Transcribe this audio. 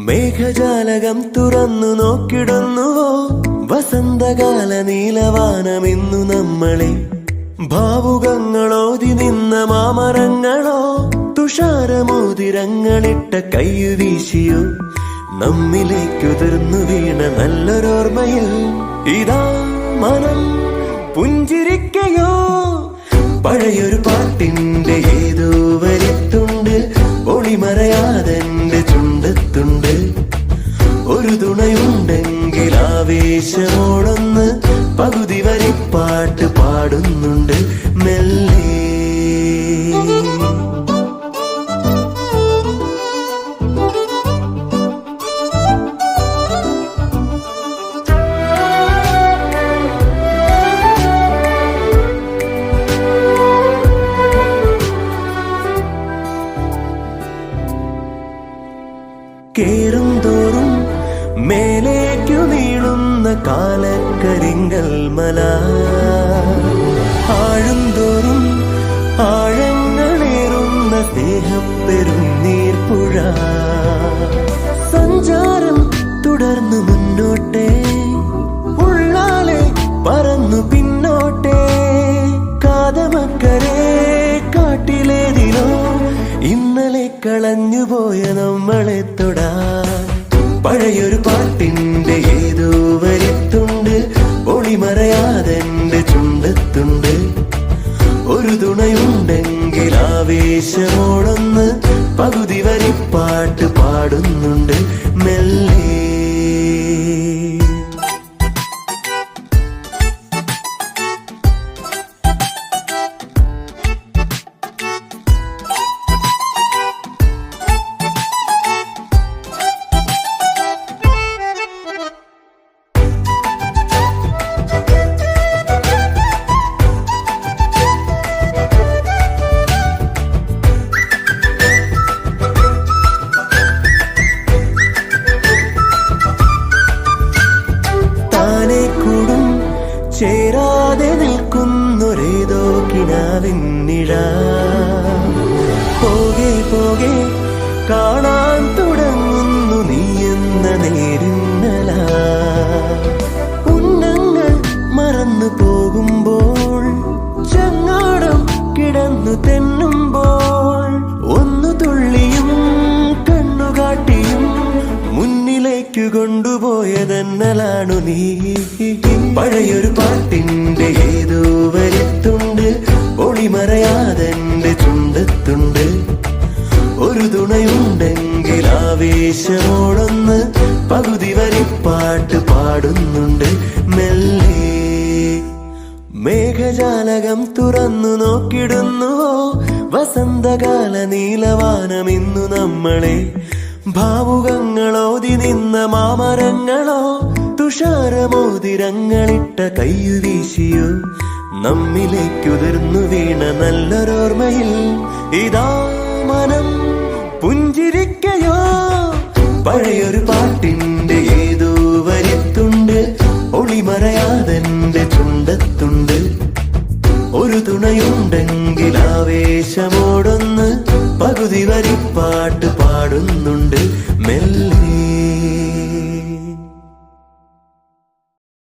മേഘജാലകം തുറന്നു നോക്കിടുന്നുവോ വസന്തകാല നീലവാനമിന്നു നമ്മളെ ഭാവുകങ്ങളോതി നിന്ന മാമരങ്ങളോ തുഷാരമോതിരങ്ങളിട്ട കയ്യു വീശിയോ നമ്മിലേക്കുതിർന്നു വീണ നല്ലൊരോർമ്മയിൽ ഇതാ മനം പുഞ്ചിരിക്കയോ പഴയൊരു പാട്ടിന്റെ ഏതോ വരിത്തുണ്ട് ഒളിമറയാതെന്റെ ചുണ്ടത്തുണ്ട് ഒരു തുണയുണ്ടെങ്കിൽ ആവേശമോടൊന്ന് പകുതി വരിപ്പാട്ട് പാടുന്നുണ്ട് മെല്ലെ കേറും തോറും മേലേക്കു നീളുന്ന കാലക്കരിങ്കൽ മല ആഴും തോറും ആഴങ്ങളേറുന്ന സ്നേഹപ്പെരും നീർപ്പുഴ സഞ്ചാരം തുടർന്നു മുന്നോട്ടേ ഉള്ളാലെ പറന്നു പിന്നോട്ടേ കാതമക്കരെ കാട്ടിലേതിലോ ഇന്നലെ കളഞ്ഞുപോയ നമ്മളെ തൊടാ പഴയൊരു പാട്ടിന്റെ ഏതോ വരിത്തുണ്ട് ഒളിമറയാതെന്റെ ചുണ്ടത്തുണ്ട് ഒരു തുണയുണ്ടെങ്കിൽ ആവേശമോടൊന്ന് പകുതി വരിപ്പാട്ട് പാടുന്നുണ്ട് മെല്ലെ ചേരാതെ നിൽക്കുന്നൊരേതോ കിനാവിന്നിഴ പോകെ പോകെ കാണാൻ തുടങ്ങുന്നു നീ എന്ന നേരിന്നല ഉന്നങ്ങൾ മറന്നു പോകുമ്പോൾ ചങ്ങാടം കിടന്നു തെന്നുമ്പോൾ ഒന്നു തുള്ളിയും കണ്ണുകാട്ടിയും മുന്നിലേക്കു കൊണ്ടുപോയതെന്നലാണു നീ പഴയൊരു പാട്ടിന്റെ ഏതോ വരിത്തുണ്ട് ഒളിമറയാതെന്റെ ചുണ്ടത്തുണ്ട് ഒരു തുണയുണ്ടെങ്കിൽ ആവേശമോടൊന്ന് പകുതി വരിപ്പാട്ട് പാടുന്നുണ്ട് മെല്ലെ മേഘജാലകം തുറന്നു നോക്കിടുന്നുവോ വസന്തകാല നീലവാനമിന്നു നമ്മളെ ഭാവുകങ്ങളോതി നിന്ന മാമരങ്ങളോ തുഷാരമോതിരങ്ങളിട്ട കയ്യു വീശിയോ നമ്മിലേക്കുതിർന്നു വീണ നല്ലൊരോർമ്മയിൽ ഇതാ മനം പുഞ്ചിരിക്കയോ പഴയൊരു പാട്ടിന്റെ ഏതോ വരിത്തുണ്ട് ഒളിമറയാതെന്റെ ചുണ്ടത്തുണ്ട് ഒരു തുണയുണ്ടെങ്കിൽ ആവേശമോടൊന്ന് പകുതി വരിപ്പാട്ട് പാടുന്നുണ്ട് മെല്ലെ